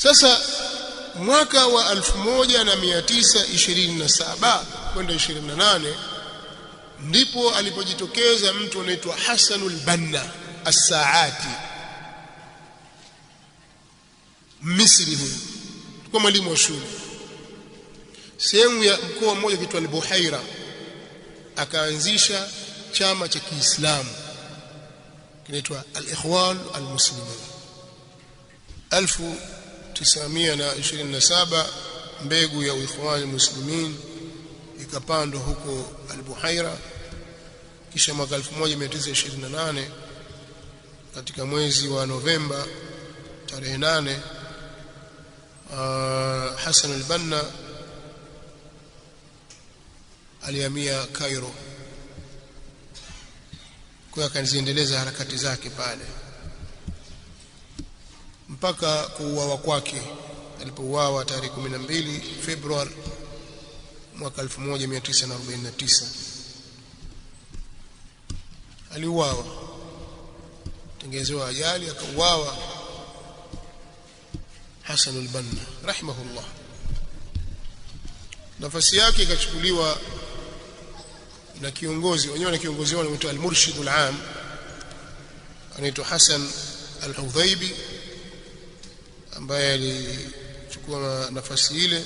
Sasa mwaka wa 1927 kwenda 28 ndipo alipojitokeza mtu anaitwa Hasanul Banna As-Saati, Misri. Huyu kwa mwalimu wa shule sehemu ya mkoa mmoja kitwa Al-Buhaira, akaanzisha chama cha Kiislamu kinaitwa Al-Ikhwan Al-Muslimin. 1927 mbegu ya Ikhwan Al-Muslimin ikapandwa huko Al-Buhaira. Kisha mwaka 1928 katika mwezi wa Novemba tarehe 8 Hassan al-Banna alihamia Cairo, kwa akaendeleza harakati zake pale mpaka kuuawa kwake. Alipouawa tarehe 12 Februari mwaka 1949 aliuawa, tengenezewa ajali akauawa Hassan al-Banna rahimahullah. Nafasi yake ikachukuliwa na kiongozi wenyewe, na kiongozi wao anaitwa al-Murshid al-Am, anaitwa Hassan al-Hudhaibi, ambaye alichukua nafasi ile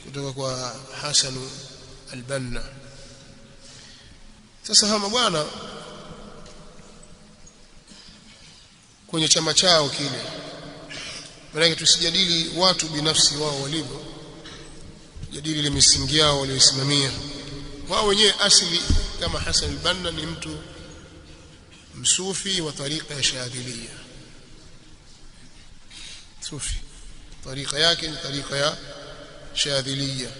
kutoka kwa Hassan al-Banna. Sasa hawa bwana kwenye chama chao kile, maana tusijadili watu binafsi wao walivyo, tujadili ile misingi yao waliosimamia wao wenyewe. Asili kama Hassan al-Banna ni mtu msufi wa tariqa ya Shadhiliyya, sufi, tariqa yake ni tariqa ya Shadhiliyya.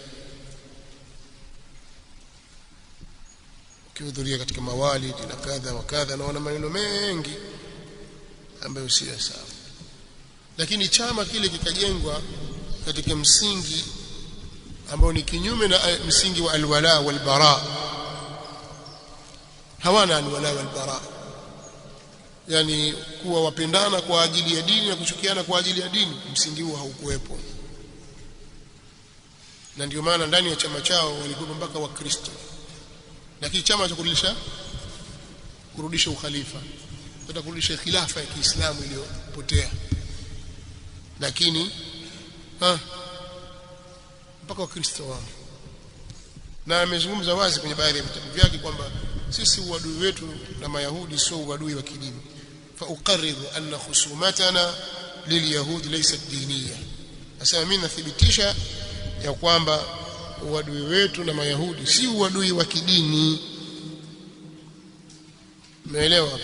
Kihudhuria katika mawalid na kadha wa kadha, na wana maneno mengi ambayo si sawa, lakini chama kile kikajengwa katika msingi ambao ni kinyume na msingi wa alwala walbara. Hawana alwala walbara, yani kuwa wapendana kwa ajili ya dini na kuchukiana kwa ajili ya dini. Msingi huo haukuwepo, na ndio maana ndani ya chama chao walikuwa mpaka Wakristo, lakini chama cha kurudisha ukhalifa, kurudisha khilafa ya Kiislamu iliyopotea, lakini mpaka Wakristo wao. Na amezungumza wazi kwenye baadhi ya vitabu vyake kwamba sisi uadui wetu na Mayahudi sio uadui wa kidini. Fa uqarridu anna khusumatana lilyahudi laysat diniyya, asema mimi nathibitisha ya kwamba uadui wetu na Mayahudi si uadui wa kidini. Umeelewa?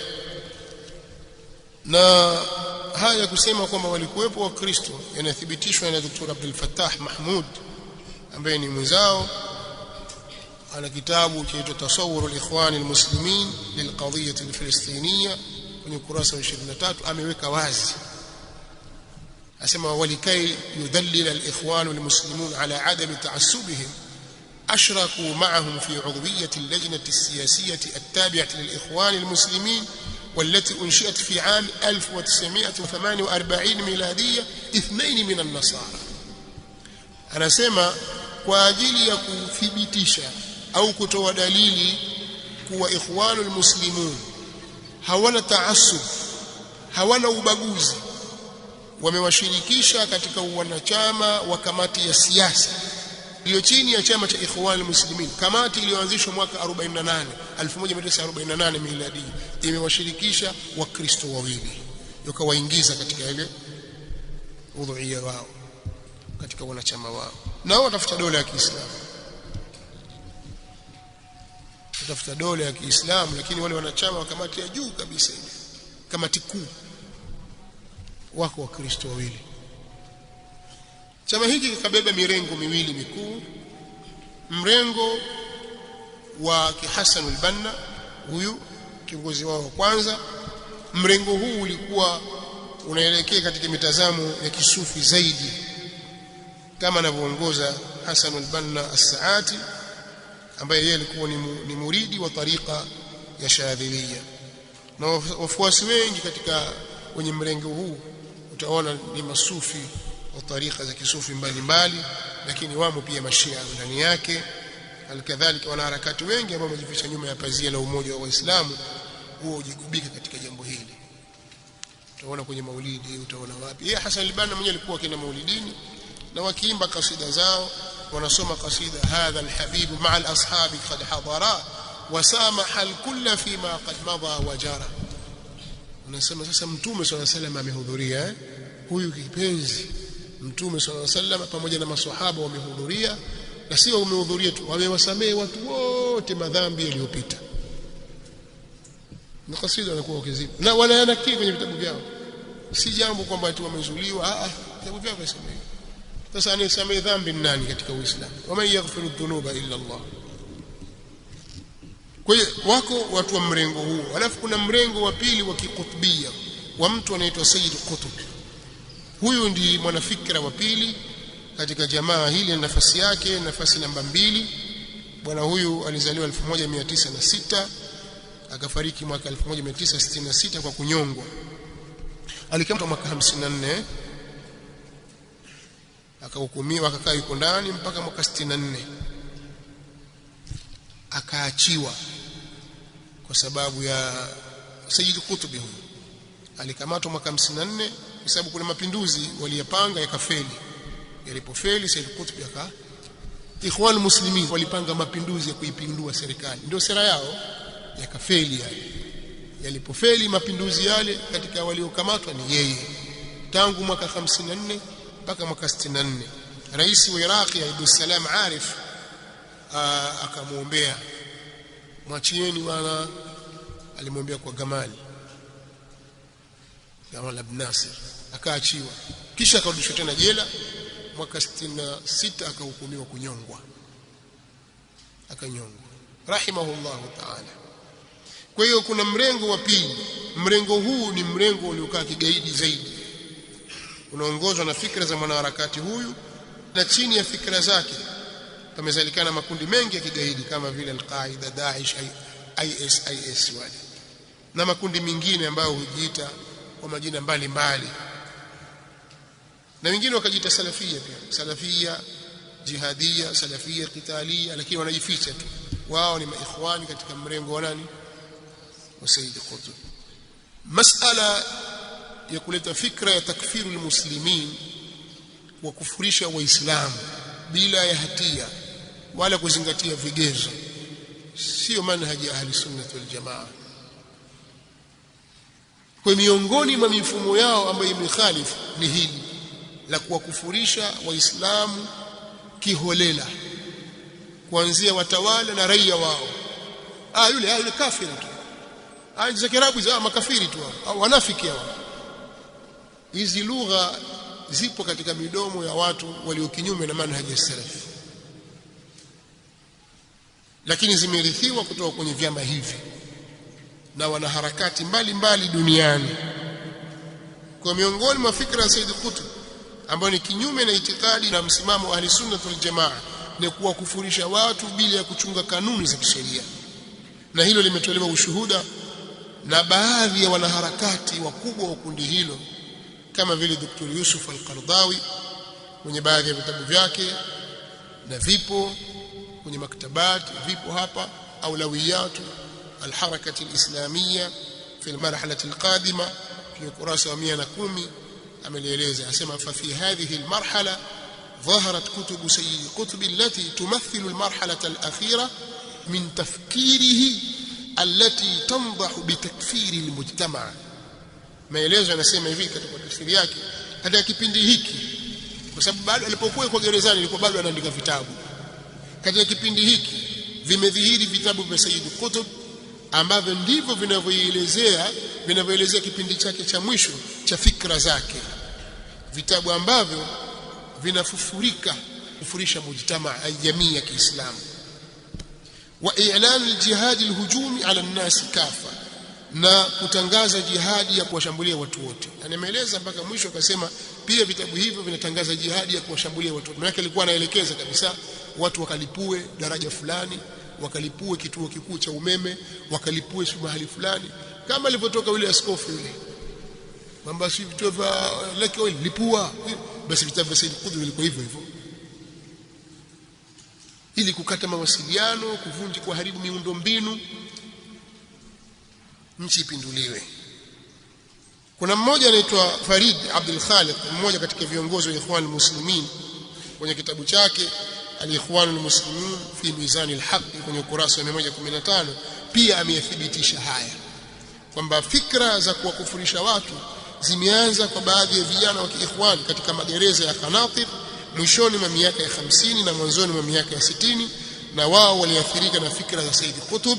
Na haya kusema kwamba walikuwepo Wakristo yanathibitishwa na Dr. Abdul Fattah Mahmud ambaye ni mwenzao. Ana kitabu kinaitwa Tasawwur al-Ikhwan al-Muslimin lilqadhiyyah al-Filistiniyya, kwenye ukurasa wa 23 ameweka wazi, asema walikai yudhallil al-ikhwan al-muslimun ala adami ta'assubihim ashraku ma'ahum fi 'udwiyyah al-lajnah as-siyassiyyah at-tabi'ah lil-ikhwan al-muslimin والتي أنشئت في عام 1948 ميلادية 2 من النصارى. anasema kwa ajili ya kuthibitisha au kutoa dalili kuwa ikhwanul muslimun hawana taassub, hawana ubaguzi, wamewashirikisha katika wanachama wa kamati ya siasa iliyo chini ya chama cha Ikhwanul Muslimin, kamati iliyoanzishwa mwaka 1948 miladi, imewashirikisha Wakristo wawili, wakawaingiza katika ile udhuia wao, katika wanachama wao. Nao watafuta dola ya Kiislamu, watafuta dola ya Kiislamu, lakini wale wanachama wa kamati ya juu kabisa ile, kamati kuu, wako Wakristo wawili. Chama hiki kikabeba mirengo miwili mikuu. Mrengo wa Hassan al-Banna, huyu kiongozi wao wa kwanza. Mrengo huu ulikuwa unaelekea katika mitazamo ya kisufi zaidi, kama anavyoongoza Hassan al-Banna As-Saati, ambaye yeye alikuwa ni muridi wa tariqa ya Shadhiliyya, na wafuasi wengi katika kwenye mrengo huu utaona ni masufi wa tarika za kisufi mbalimbali, lakini wamo pia mashia ndani yake. Alikadhalika wanaharakati wengi ambao wamejificha nyuma ya pazia la umoja wa Waislamu huo ujikubika katika jambo hili. Utaona kwenye maulidi, utaona wapi. Yeye Hassan al-Banna mwenyewe alikuwa kina maulidini na wakiimba kasida zao, wanasoma kasida hadha al-habibu ma'a al-ashabi qad hadara wa samaha al-kull fi ma qad madha wa jara. Unasema sasa Mtume sallallahu alayhi wasallam amehudhuria, huyu kipenzi Mtume sallallahu alayhi wasallam pamoja na maswahaba wamehudhuria, na sio wamehudhuria tu, wamewasamehe watu wote madhambi yaliyopita. Na kasida wanakuwa wakiziba na wanayanakili kwenye vitabu vyao, si jambo kwamba ati wamezuliwa. Vitabu vyao vinasema. Sasa anayesamehe dhambi ni nani katika Uislamu? Waman yaghfiru dhunuba illa Allah. Kwa hiyo wako watu wa mrengo huo. Alafu kuna mrengo wa pili wa kikutubia wa mtu anaitwa Sayyid Qutb. Huyu ndiye mwanafikra wa pili katika jamaa hili, na nafasi yake nafasi namba 2. Bwana huyu alizaliwa 1906 akafariki mwaka 1966 kwa kunyongwa. Alikamatwa mwaka 54 akahukumiwa, akakaa yuko ndani mpaka mwaka 64 akaachiwa kwa sababu ya Sayyid Qutb. Huyu alikamatwa mwaka 54 kwa sababu kuna mapinduzi waliyapanga yakafeli. Yalipofeli Sayyid Qutb Ikhwan Muslimin walipanga mapinduzi ya kuipindua serikali, ndio sera yao, yakafeli yale. Yalipofeli mapinduzi yale, katika waliokamatwa ni yeye. Tangu mwaka 54 mpaka mwaka 64 rais wa Iraq Abdul Salam Arif akamuombea, mwachieni bwana. Alimwombea kwa Gamal Abdel Nasser, akaachiwa, kisha akarudishwa tena jela. Mwaka 66 akahukumiwa kunyongwa, akanyongwa rahimahullahu ta'ala. Kwa hiyo kuna mrengo wa pili. Mrengo huu ni mrengo uliokaa kigaidi zaidi, unaongozwa na fikra za mwanaharakati huyu, na chini ya fikra zake pamezalikana makundi mengi ya kigaidi kama vile Al-Qaeda, Daesh, IS wale na makundi mengine ambayo hujiita kwa majina mbalimbali, na wengine wakajiita salafia pia, salafia jihadia, salafia qitalia, lakini wanajificha tu, wao ni maikhwani katika mrengo wa nani, wa Sayyid Qutb. Masala ya kuleta fikra ya takfiru almuslimin, wa kufurisha waislamu bila ya hatia wala kuzingatia vigezo, sio manhaji ya ahli sunna wal jamaa. Kwa miongoni mwa mifumo yao ambayo imekhalifu ni hili la kuwakufurisha waislamu kiholela, kuanzia watawala na raia wao. Yule kafiri tu, za Kiarabu za makafiri tu au wanafiki hao. Hizi lugha zipo katika midomo ya watu walio kinyume na manhaji ya salaf, lakini zimerithiwa kutoka kwenye vyama hivi na wanaharakati mbalimbali duniani. Kwa miongoni mwa fikra ya Sayyid Qutb ambayo ni kinyume na itikadi na msimamo wa ahli sunna wal jamaa ni kuwakufurisha watu bila ya kuchunga kanuni za kisheria, na hilo limetolewa ushuhuda na baadhi ya wanaharakati wakubwa wa kundi hilo kama vile Dr. Yusuf al-Qaradawi kwenye baadhi ya vitabu vyake, na vipo kwenye maktabati, vipo hapa Aulawiyat al-Harakati al-Islamiyya fi al-marhalati al-qadima fi ukurasa wa 110 amelieleza, asema fa fi hadhihi al-marhala ظهرت كتب سيد قطب التي تمثل المرحلة الأخيرة من تفكيره التي تنضح بتكفير المجتمع. maelezo yanasema hivi katika tafsiri yake, katika kipindi hiki, kwa sababu bado alipokuwa kwa gerezani alikuwa bado anaandika vitabu, katika kipindi hiki vimedhihiri vitabu vya Sayyid Qutb ambavyo ndivyo vinavyoelezea kipindi chake cha mwisho cha fikra zake, vitabu ambavyo vinafufurika kufurisha mujtamaa jamii ya Kiislamu, wa i'lan al-jihad al-hujumi ala an-nas kafa, na kutangaza jihadi ya kuwashambulia watu wote. Anaeleza mpaka mwisho akasema pia vitabu hivyo vinatangaza jihadi ya kuwashambulia watu wote. Maana alikuwa anaelekeza kabisa watu wakalipue daraja fulani, wakalipue kituo kikuu cha umeme, wakalipue mahali fulani, kama alivyotoka yule askofu yule kwamba si vitu vya lake oil lipua, basi vitabu vya Said Qutb vilikuwa hivyo hivyo, ili kukata mawasiliano, kuvunja, kuharibu miundo mbinu, nchi ipinduliwe. Kuna mmoja anaitwa Farid Abdul Khaliq, mmoja katika viongozi wa Ikhwan al-Muslimin, kwenye kitabu chake Al-Ikhwan al-Muslimin fi Mizan al-Haq kwenye ukurasa wa 115 pia ameyathibitisha haya kwamba fikra za kuwakufurisha watu zimeanza kwa baadhi ya vijana wa Kiikhwan katika magereza ya Qanatir mwishoni mwa miaka ya 50 na mwanzoni mwa miaka ya 60, na wao waliathirika na fikra za Said Qutb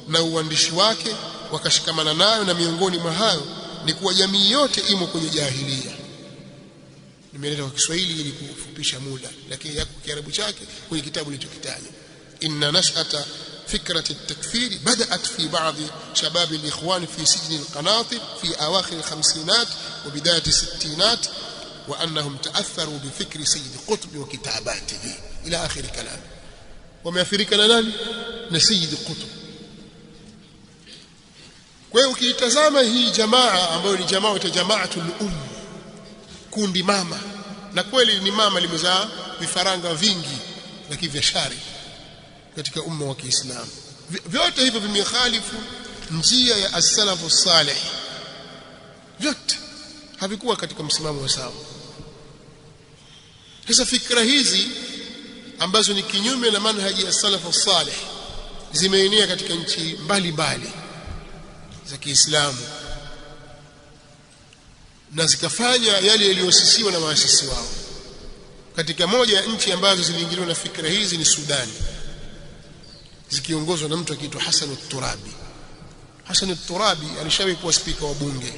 na uandishi wake wakashikamana nayo, na miongoni mwa hayo ni kuwa jamii yote imo kwenye jahilia. Nimeleta kwa Kiswahili ili kufupisha muda, lakini yako Kiarabu chake kwenye kitabu nilichokitaja. Inna nash'ata فكرة التكفير بدأت في بعض شباب الإخوان في سجن القناطر في أواخر الخمسينات وبداية الستينات، وأنهم تأثروا بفكر سيد قطب وكتاباته إلى آخر كلام. ومأثرك لنا نسيد قطب. وكيتزام هي جماعة ambayo ni jamaatul kundi mama, na kweli ni mama limezaa vifaranga vingi lakini vya shari katika umma wa Kiislamu. Vyote hivyo vimekhalifu njia ya as-salafu salih, vyote havikuwa katika msimamo wa sawa. Sasa fikra hizi ambazo ni kinyume na manhaji ya salafu salih zimeenea katika nchi mbalimbali za Kiislamu na zikafanya yale yaliyosisiwa na waasisi wao. Katika moja ya nchi ambazo ziliingiliwa na fikra hizi ni Sudan, zikiongozwa na mtu akiitwa Hassan al-Turabi. Hassan al-Turabi alishawahi kuwa spika wa bunge,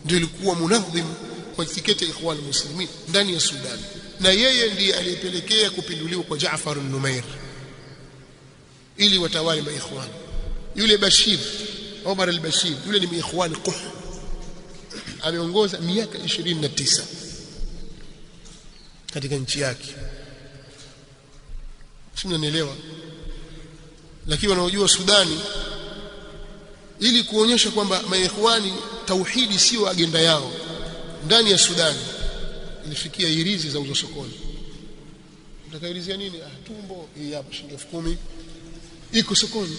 ndio alikuwa munadhim kwa tiketi ya Ikhwan al-Muslimin ndani ya Sudan, na yeye ndiye aliyepelekea kupinduliwa kwa Jaafar al-Numair ili watawali maikhwan. Yule Bashir, Omar al-Bashir, yule ni maikhwan quh, ameongoza miaka 29 katika nchi yake. Simnanielewa? Lakini wanaojua Sudani, ili kuonyesha kwamba maikhwani tauhidi sio agenda yao ndani ya Sudani, ilifikia irizi za uzo sokoni. Utakailizia nini? Tumbo hii hapa shilingi 10,000 iko sokoni.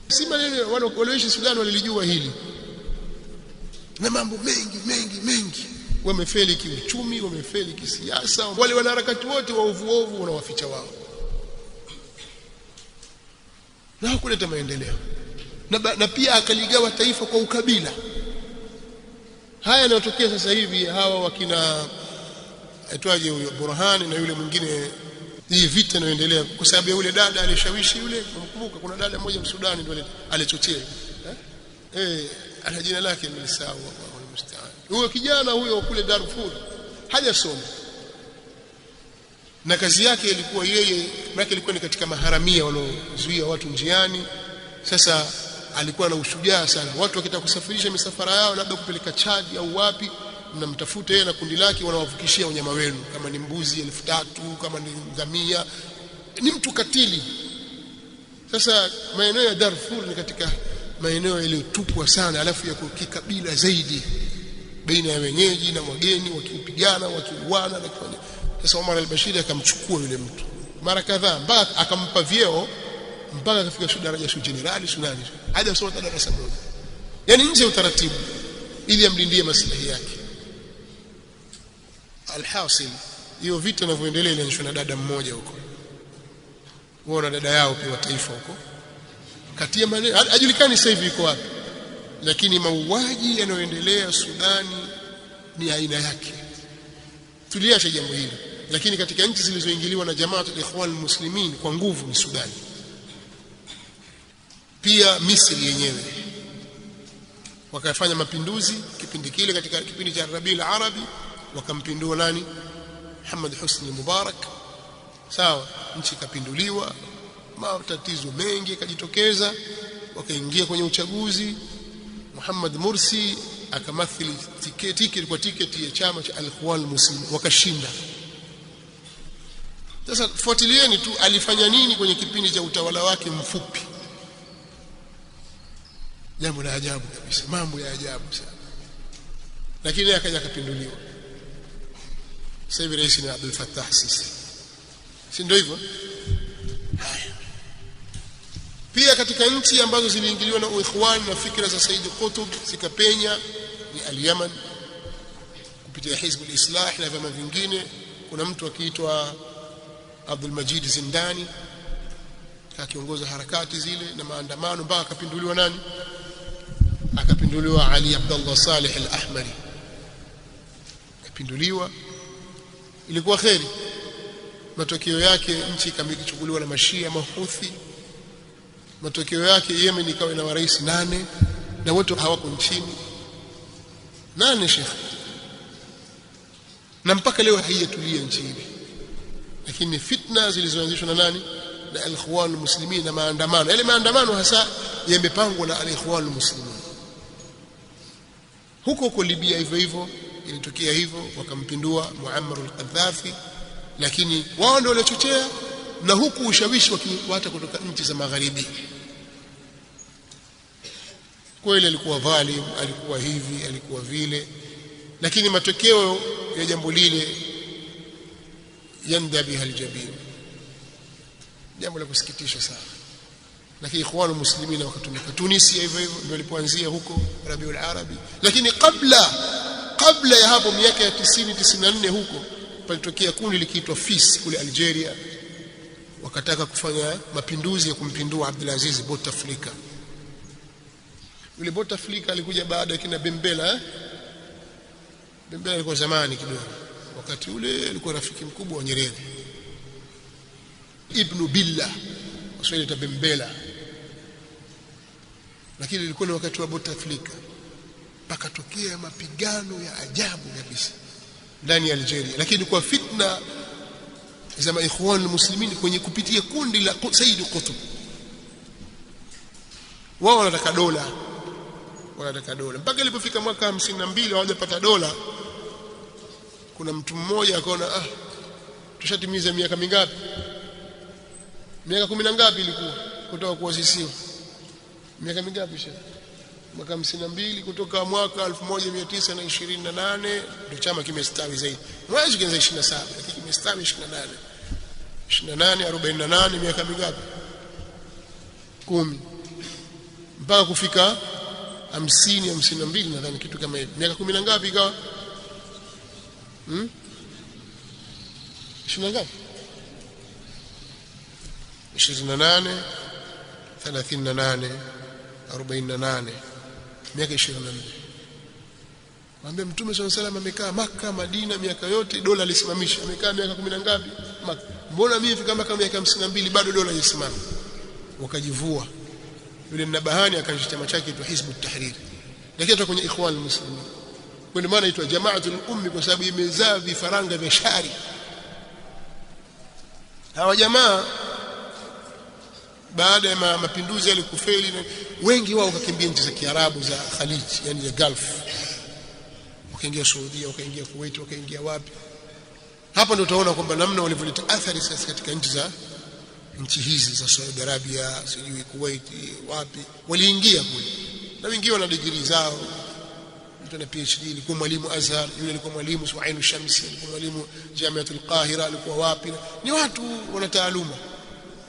Si maneno wanaoishi Sudani walilijua hili, na mambo mengi wamefeli kiuchumi, wamefeli kisiasa. Wale wanaharakati wote wa ovu wanawaficha wao na kuleta maendeleo, na pia akaligawa taifa kwa ukabila. Haya yanayotokea sasa hivi, hawa wakina aitwaje huyo Burhani na yule mwingine, hii vita inayoendelea kwa sababu ya yule dada alishawishi yule. Kumbuka kuna dada mmoja Msudani ndio alichochea ana jina lake nilisahau, Allahu musta'an. Huyo kijana huyo kule Darfur hajasoma, na kazi yake ilikuwa yeye ilikuwa ni katika maharamia wanaozuia watu njiani. Sasa alikuwa na ushujaa sana. Watu wakitaka kusafirisha misafara yao labda kupeleka Chad au wapi, mnamtafuta yeye na kundi lake, wanawavukishia wanyama wenu, kama ni mbuzi 3,000, kama ni ngamia. Ni mtu katili. Sasa maeneo ya Darfur ni katika maeneo yaliyotupwa sana, alafu ya kikabila zaidi, baina ya wenyeji na wageni, wakipigana, wakiuana na kufanya. Sasa Omar al-Bashir akamchukua yule mtu mara kadhaa, mpaka akampa vyeo, mpaka akafika daraja ya jenerali sunani, hadi asoma darasa moja, yani nje utaratibu, ili amlindie maslahi yake. Alhasil, hiyo vita inavyoendelea inaanzishwa na dada mmoja huko, wao na dada yao pia wa taifa huko, kati ya maneno hajulikani sasa hivi iko wapi, lakini mauaji yanayoendelea Sudani ni aina yake. Tuliacha jambo hili, lakini katika nchi zilizoingiliwa na Jamaatul Ikhwan al-Muslimin kwa nguvu ni Sudani, pia Misri yenyewe wakafanya mapinduzi kipindi kile, katika kipindi cha Rabiul Arabi wakampindua nani? Muhammad Husni Mubarak. Sawa, nchi ikapinduliwa, matatizo mengi yakajitokeza, wakaingia kwenye uchaguzi. Muhammad Mursi akamathili tiketi ilikuwa tiketi ya chama cha Al-Ikhwan al-Muslimin, wakashinda. Sasa fuatilieni tu alifanya nini kwenye kipindi cha utawala wake mfupi. Jambo la ajabu kabisa, mambo ya ajabu sana. lakini akaja akapinduliwa. Sasa hivi rais ni Abdul Fattah Sisi, si ndio hivyo? Pia katika nchi ambazo ziliingiliwa na Ikhwan na fikra za Said Qutb zikapenya ni al-Yaman kupitia Hizb al-Islah na vyama vingine. Kuna mtu akiitwa Abdul Majid Zindani akiongoza harakati zile na maandamano mpaka akapinduliwa nani? Akapinduliwa Ali Abdullah Saleh al-Ahmari. Akapinduliwa, ilikuwa kheri. Matokeo yake nchi ikamchukuliwa na Mashia Mahuthi. Matokeo yake Yemen ikawa na marais 8 na wote hawako nchini. 8 Sheikh. Na mpaka leo haijatulia nchi ile. Lakini fitna zilizoanzishwa na nani? Na al-Ikhwan al-Muslimin na maandamano. Yale maandamano hasa yamepangwa na al-Ikhwan al-Muslimin. Huko Libya hivyo hivyo ilitokea hivyo, wakampindua Muammar al-Qaddafi, lakini wao ndio waliochochea, na huku ushawishi wakiwata kutoka nchi za magharibi. Kweli alikuwa dhalim, alikuwa hivi, alikuwa vile, lakini matokeo ya jambo lile yanda biha aljabin, jambo la kusikitisha sana. Lakini Ikhwanul Muslimin wakatumika Tunisia hivyo hivyo, ndio walipoanzia huko Rabiul Arabi. Lakini kabla ya hapo miaka ya 90 94 huko palitokea kundi likiitwa FIS kule Algeria, wakataka kufanya mapinduzi ya kumpindua Abdulaziz Bouteflika. Yule Bouteflika alikuja baada ya kina Bembela. Bembela alikuwa zamani kidogo, wakati ule alikuwa rafiki mkubwa wa Nyerere. Ibn Billah Waswahili ta Bembela, lakini ilikuwa ni wakati wa Bouteflika. Pakatokea mapigano ya ajabu kabisa ndani ya Algeria, lakini kwa fitna za Ikhwan al-Muslimin kwenye kupitia kundi la Said Qutb. Wao wanataka dola, mpaka ilipofika mwaka 52 hawajapata dola. Kuna mtu mmoja akaona tushatimiza miaka mingapi? Miaka 10 na ngapi ilikuwa kutoka kuasisiwa? Miaka mingapi shehe? Mwaka 52 kutoka mwaka 1928 ndio chama kimestawi zaidi. Mwezi kianza 27 lakini kimestawi 28. 48 miaka mingapi? 10 mpaka kufika 50 52 nadhani kitu kama hivi. Miaka 10 na ngapi ikawa? 20 ngapi? 28 38 48 miaka 24. Mwambie Mtume SAW amekaa Makka Madina miaka yote, dola alisimamisha. Amekaa miaka 10 na ngapi Makka? Mbona mimi fika mpaka miaka 52 bado dola haisimami? Wakajivua. Yule Nabahani akaanzisha chama chake tu Hizb ut-Tahrir, lakini hata kwenye Ikhwan al-Muslimin. Kwa maana inaitwa Jamaatul Ummi kwa sababu imezaa vifaranga vya shari. Hawa jamaa baada ya mapinduzi yale kufeli, wengi wao wakakimbia nchi za Kiarabu za Khalij, yani ya Gulf. Wakaingia Saudi, wakaingia Kuwait, wakaingia wapi. Hapa ndio utaona kwamba namna walivyoleta athari sasa katika nchi hizi za Saudi Arabia, sijui Kuwait, wapi. Waliingia kule. Na wengine wana degree zao. Mtu ana PhD, alikuwa mwalimu Azhar, yule alikuwa mwalimu Suhail Shamsi, alikuwa mwalimu Jamiatul Qahira, alikuwa wapi. Ni watu wana taaluma.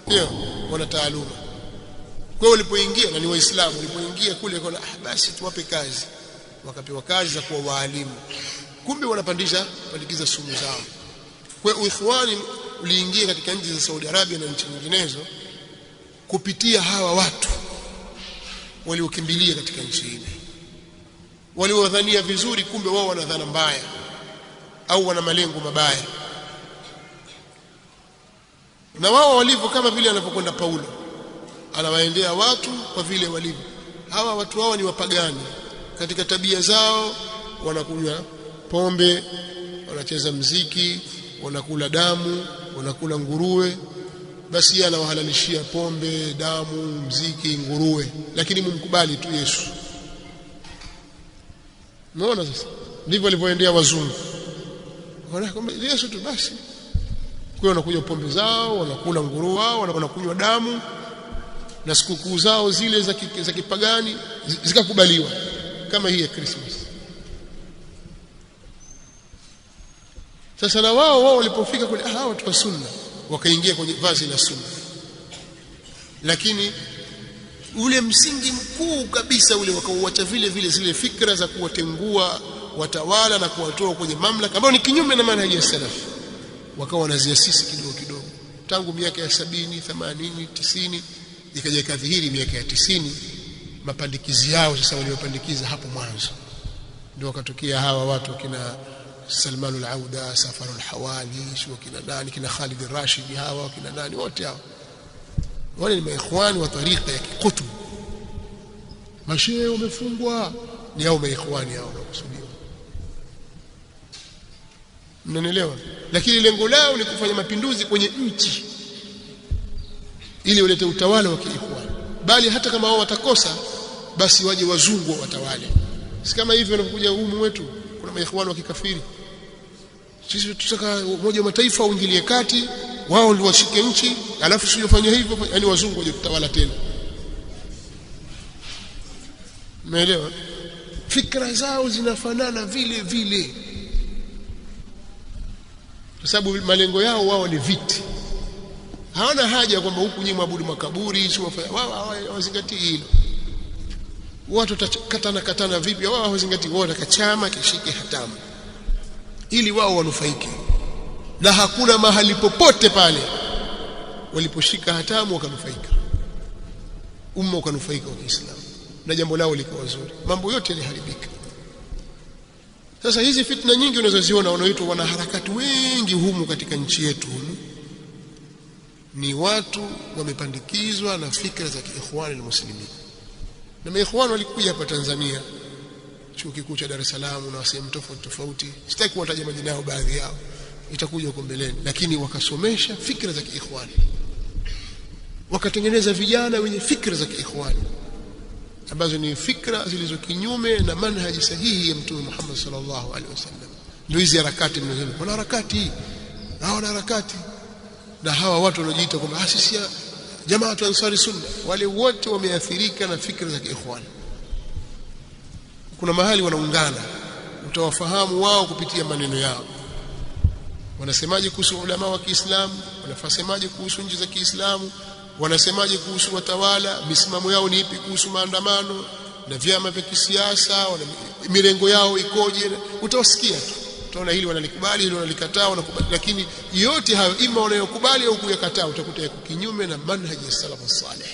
Ndio, wana taaluma. Kwa hiyo walipoingia, na ni Waislamu, walipoingia kule kwa basi tuwape kazi. Wakapewa kazi za kuwa waalimu. Kumbe wanapandikiza sumu zao. Kwa hiyo Ikhwani uliingia katika nchi za Saudi Arabia na nchi nyinginezo kupitia hawa watu waliokimbilia katika nchi ile. Waliodhania vizuri, kumbe wao wana dhana mbaya au wana malengo mabaya. Na wao walivyo kama vile anapokwenda Paulo, anawaendea watu kwa vile walivyo. Hawa watu wao ni wapagani. Katika tabia zao wanakunywa pombe, wanacheza mziki, wanakula damu, wanakula nguruwe. Basi yeye anawahalalishia pombe, damu, mziki, nguruwe, lakini mumkubali tu Yesu. Unaona sasa? Ndivyo walivyoendea wazungu. Wanakwamba Yesu tu basi. Kwa wanakunywa pombe zao, wanakula nguruwe wao, wanakunywa damu, na sikukuu zao zile za kipagani zikakubaliwa kama hii ya Christmas. Sasa na wao walipofika kule hawa watu wa sunna wakaingia kwenye vazi la sunna, lakini ule msingi mkuu kabisa ule wakauacha vile vile, zile fikra za kuwatengua watawala na kuwatoa kwenye mamlaka ambao ni kinyume na manhaji ya salaf, wakawa wanaziasisi kidogo kidogo tangu miaka ya 70, 80, 90, ikaja kadhihiri miaka ya 90 mapandikizi yao. Sasa waliopandikiza hapo mwanzo ndio wakatokea hawa watu kina Salman al-Auda, Safar al-Hawali, sio kina nani, kina Khalid al-Rashid, hawa kina nani, wote hao wale ni maikhwani wa tariqa ya kikutubu. Mashehe wamefungwa ni hao maikhwani hao wanakusudiwa, mnanielewa? Lakini lengo lao ni kufanya mapinduzi kwenye nchi ili ulete utawala wa kiikhwani, bali hata kama wao watakosa basi waje wazungu watawale. Si kama hivyo wanakuja humu wetu kuna maikhwani wa kikafiri. Sisi tutaka Umoja wa Mataifa uingilie kati, wao ndio washike nchi, alafu sijofanya hivyo, yani wazungu waje kutawala tena. Umeelewa? Fikra zao zinafanana vile vile, kwa sababu malengo yao wao ni viti. Hawana haja kwamba huku nyinyi mwabudu makaburi, sio wao hawazingatii hilo. Watu katana vipi? Wao hawazingatii, wao watakachama kishike hatamu ili wao wanufaike, na hakuna mahali popote pale waliposhika hatamu wakanufaika, umma ukanufaika wa Kiislamu na jambo lao likawa zuri, mambo yote yaliharibika. Sasa hizi fitna nyingi unazoziona wanaoitwa wanaharakati wengi humu katika nchi yetu humu ni watu wamepandikizwa na fikra za kiikhwani muslimin. Na maikhwani walikuja hapa Tanzania, chuo kikuu cha Dar es Salaam na sehemu tofauti tofauti, sitaki kuwataja majina yao, baadhi yao itakuja huko mbeleni, lakini wakasomesha fikra za kiikhwani, wakatengeneza vijana wenye fikra za kiikhwani ambazo ni fikra zilizo kinyume na manhaji sahihi ya Mtume Muhammad sallallahu alaihi wasallam. Ndio hizi harakati mnaziona, kuna harakati hao na harakati, na hawa watu wanaojiita kwamba sisi jamaa wa Ansari Sunna, wale wote wameathirika na fikra za kiikhwani. Kuna mahali wanaungana, utawafahamu wao kupitia maneno yao. Wanasemaje kuhusu ulama wa Kiislamu, wanafasemaje kuhusu nchi za Kiislamu, wanasemaje kuhusu watawala, misimamo yao ni ipi kuhusu maandamano na vyama vya kisiasa, mirengo yao ikoje, utawasikia tu. Utaona hili wanalikubali, hili wanalikataa, wanakubali, lakini yote hayo ima wanayokubali au kuyakataa utakuta yako kinyume na manhaji ya salafu salih.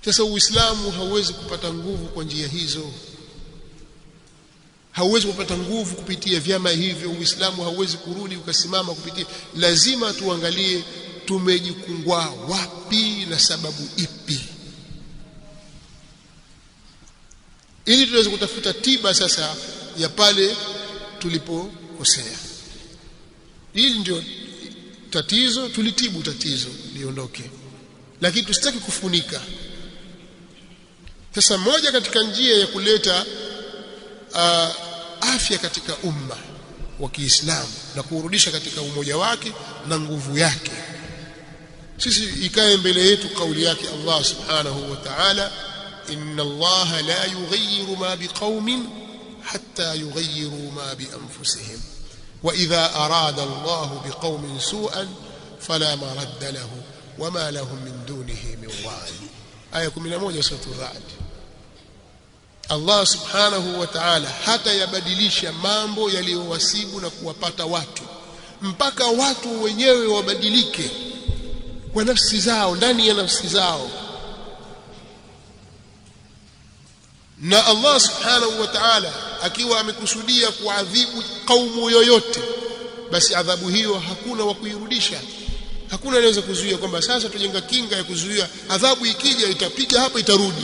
Sasa Uislamu hauwezi kupata nguvu kwa njia hizo, hauwezi kupata nguvu kupitia vyama hivyo. Uislamu hauwezi kurudi ukasimama kupitia, lazima tuangalie tumejikungwa wapi na sababu ipi, ili tuweze kutafuta tiba sasa ya pale tulipokosea. Hili ndio tatizo, tulitibu tatizo liondoke, lakini tusitaki kufunika. Sasa moja katika njia ya kuleta afya katika umma wa Kiislamu na kurudisha katika umoja wake na nguvu yake, sisi ikae mbele yetu kauli yake Allah subhanahu wa ta'ala, inna Allah la yughayyiru ma biqaumin hatta yughayyiru ma bi anfusihim wa idha arada Allah biqaumin su'an fala maradda lahu wama lahum min dunihi min wali. Aya 11 sura Ar-Ra'd. Allah subhanahu wa ta'ala hata yabadilisha mambo yaliyowasibu na kuwapata watu mpaka watu wenyewe wabadilike kwa nafsi zao, ndani ya nafsi zao. Na Allah subhanahu wa ta'ala akiwa amekusudia kuadhibu kaumu yoyote, basi adhabu hiyo hakuna wa kuirudisha. Hakuna anaweza kuzuia kwamba sasa tujenga kinga ya kuzuia adhabu, ikija itapiga hapa itarudi.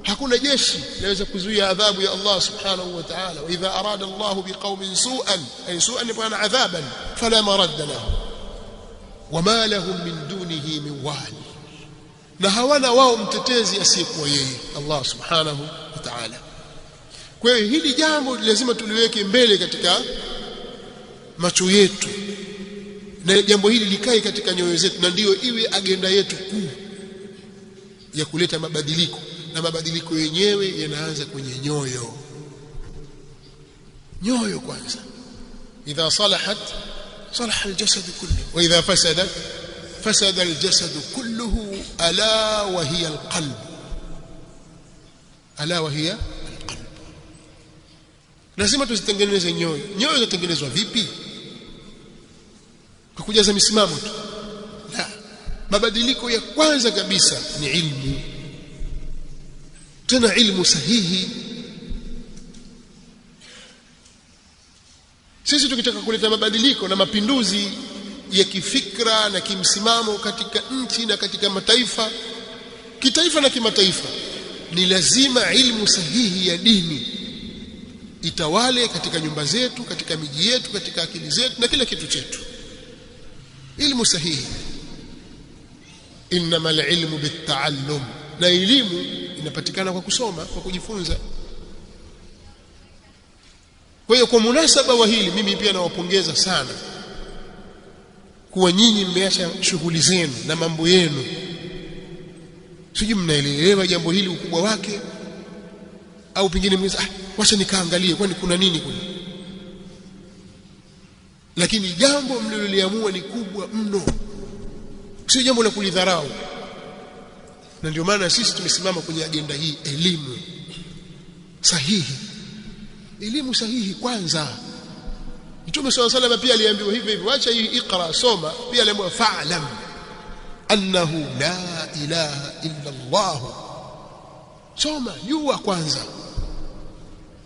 Hakuna jeshi linaweza kuzuia adhabu ya Allah subhanahu wa ta'ala. Wa idha arada Allah biqaumin su'an, ay su'an bana adhaban, fala maradda lahu wama lahum min dunihi min wali, na hawana wao mtetezi asiyekuwa yeye Allah subhanahu wa ta'ala. Kwa hiyo hili jambo lazima tuliweke mbele katika macho yetu, na jambo hili likae katika nyoyo zetu, na ndiyo iwe agenda yetu kuu ya kuleta mabadiliko. Na mabadiliko yenyewe yanaanza kwenye nyoyo. nyoyo kwanza. Idha salahat salaha aljasad kulluhu wa idha fasadat fasada aljasad kulluhu ala wa hiya alqalb. Ala wa hiya alqalb. Lazima tuzitengeneze nyoyo. Nyoyo zitatengenezwa vipi? Kwa kujaza misimamo tu? La. Mabadiliko ya kwanza kabisa ni ilmu. Tena ilmu sahihi. Sisi tukitaka kuleta mabadiliko na mapinduzi ya kifikra na kimsimamo katika nchi na katika mataifa, kitaifa na kimataifa, ni lazima ilmu sahihi ya dini itawale katika nyumba zetu, katika miji yetu, katika akili zetu na kila kitu chetu. Ilmu sahihi. Innamal ilmu bitta'allum. Na elimu inapatikana kwa kusoma, kwa kujifunza. Kwa hiyo kwa munasaba wa hili, mimi pia nawapongeza sana kuwa nyinyi mmeacha shughuli zenu na mambo yenu. Sijui mnaelewa jambo hili ukubwa wake, au pengine mnaweza wacha nikaangalie kwani kuna nini kule. Lakini jambo mliloliamua ni kubwa mno, sio jambo la kulidharau. Na ndio maana sisi tumesimama kwenye agenda hii, elimu sahihi. Elimu sahihi kwanza. Mtume swalla sallam pia aliambiwa hivyo hivyo, acha hii iqra, soma. Pia aliambiwa fa'lam annahu la ilaha illa Allah. Soma, jua kwanza.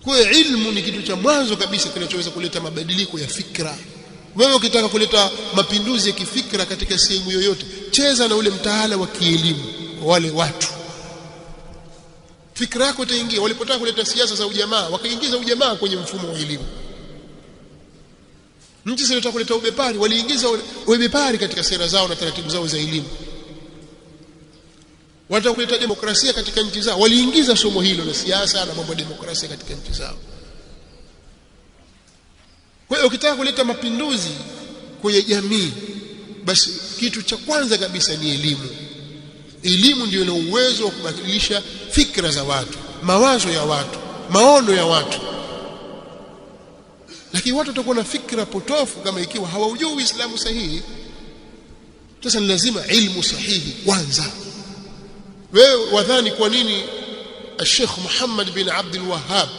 Kwa hiyo ilmu ni kitu cha mwanzo kabisa kinachoweza kuleta mabadiliko ya fikra. Wewe ukitaka kuleta mapinduzi ya kifikra katika sehemu yoyote, cheza na ule mtaala wa kielimu kwa wale watu. Fikra yako itaingia. Walipotaka kuleta siasa za ujamaa, wakaingiza ujamaa kwenye mfumo wa elimu. Nchi zilizotaka kuleta ubepari, waliingiza ubepari katika sera zao na taratibu zao za elimu. Wanataka kuleta demokrasia katika nchi zao, waliingiza somo hilo la siasa na mambo ya demokrasia katika nchi zao. Kwa hiyo ukitaka kuleta mapinduzi kwenye jamii, basi kitu cha kwanza kabisa ni elimu. Elimu ndio ina uwezo wa kubadilisha fikra za watu, mawazo ya watu, maono ya watu. Lakini watu watakuwa na fikra potofu kama ikiwa hawaujui Uislamu sahihi. Sasa ni lazima ilmu sahihi kwanza. Wewe wadhani kwa nini Sheikh Muhammad bin Abdul Wahhab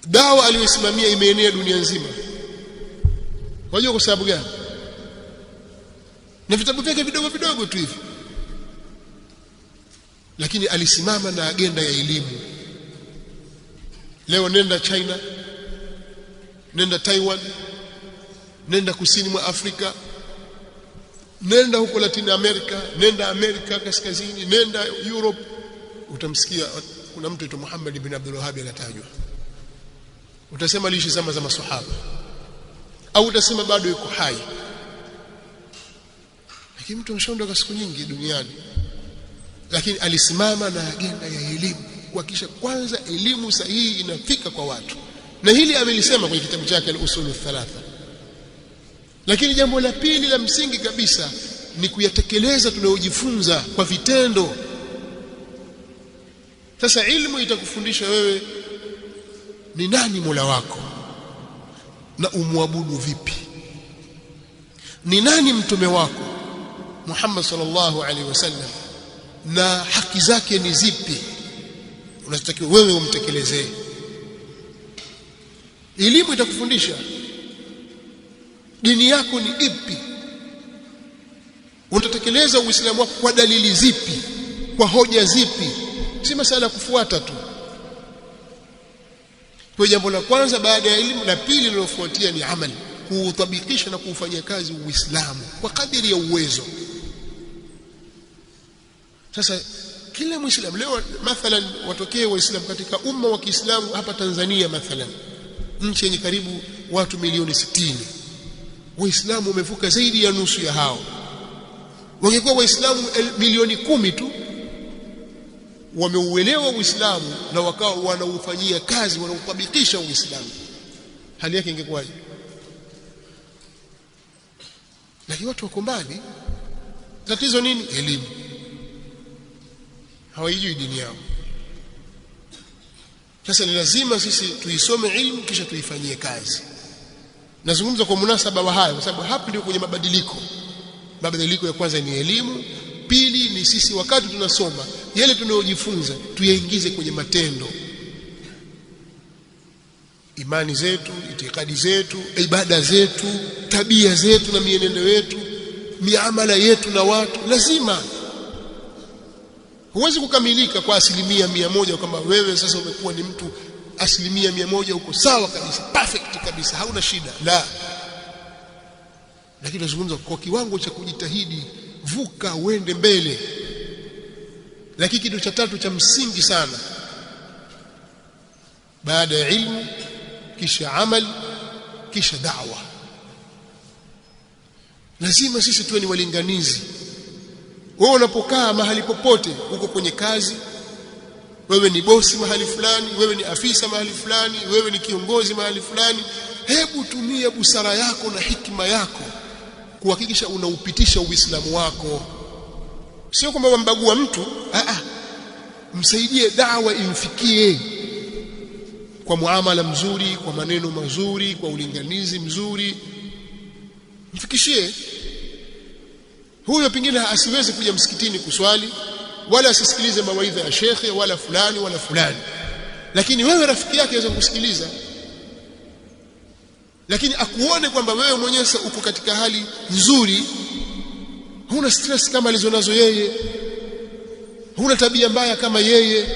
dawa aliyosimamia imeenea dunia nzima? Wajua kwa sababu gani? Na vitabu vyake vidogo vidogo tu hivi. Lakini alisimama na agenda ya elimu. Leo nenda China, nenda Taiwan, nenda kusini mwa Afrika, nenda huko Latin America, nenda Amerika kaskazini, nenda Europe, utamsikia kuna mtu aitwa Muhammad bin Abdul Wahhab anatajwa. Utasema aliishi zama za maswahaba, au utasema bado yuko hai. Lakini mtu ameshaondoka siku nyingi duniani. Lakini alisimama na agenda ya elimu, kuhakikisha kwanza elimu sahihi inafika kwa watu. Na hili amelisema kwenye kitabu chake Al-Usul Thalatha. Lakini jambo la pili la msingi kabisa ni kuyatekeleza tunayojifunza kwa vitendo. Sasa ilmu itakufundisha wewe ni nani Mola wako na umwabudu vipi. Ni nani mtume wako Muhammad sallallahu alaihi wasallam na haki zake ni zipi unatakiwa wewe umtekelezee. Elimu itakufundisha dini yako ni ipi, utatekeleza Uislamu wako kwa dalili zipi, kwa hoja zipi. Si masala ya kufuata tu. Kwa jambo la kwanza baada ya elimu, la pili linalofuatia ni amali, kuutabikisha na kuufanyia kazi Uislamu kwa kadiri ya uwezo. Sasa kila Muislamu leo, mathalan watokee Waislamu katika umma wa Kiislamu hapa Tanzania, mathalan nchi yenye karibu watu milioni 60, Waislamu wamevuka zaidi ya nusu ya hao. Wangekuwa Waislamu milioni 10 tu wameuelewa Uislamu na wakawa wanaufanyia kazi, wanautabikisha Uislamu, hali yake ingekuwaje? Lakini watu wako mbali. Tatizo nini? Elimu. Hawajui dini yao. Sasa ni lazima sisi tuisome ilmu kisha tuifanyie kazi. Nazungumza kwa munasaba wa hayo kwa sababu hapa ndio kwenye mabadiliko ya kwanza ni elimu, pili ni sisi wakati tunasoma yale tunayojifunza tuyaingize kwenye matendo, imani zetu, itikadi zetu, ibada zetu, tabia zetu na mienendo yetu, miamala yetu na watu. Lazima huwezi kukamilika kwa 100% kwamba wewe sasa umekuwa ni mtu 100% uko sawa kabisa, perfect kabisa, hauna shida, la. Lakini tunazungumza kwa kiwango cha kujitahidi, vuka uende mbele. Lakini kitu cha tatu cha msingi sana baada ya ilmu kisha amali kisha da'wa, lazima sisi tuwe ni walinganizi. Wewe unapokaa mahali popote, uko kwenye kazi, wewe ni bosi mahali fulani, wewe ni afisa mahali fulani, wewe ni kiongozi mahali fulani, hebu tumia busara yako na hikima yako kuhakikisha unaupitisha Uislamu wako. Sio kwamba wambagua mtu, msaidie da'wa imfikie kwa muamala mzuri, kwa maneno mazuri, kwa ulinganizi mzuri, mfikishie. Huyo pengine asiweze kuja msikitini kuswali wala asisikilize mawaidha ya shekhe wala fulani, lakini wewe rafiki yake aweza kusikiliza, lakini akuone kwamba wewe mwenyewe uko katika hali nzuri, huna stress kama alizonazo yeye, huna tabia mbaya kama yeye,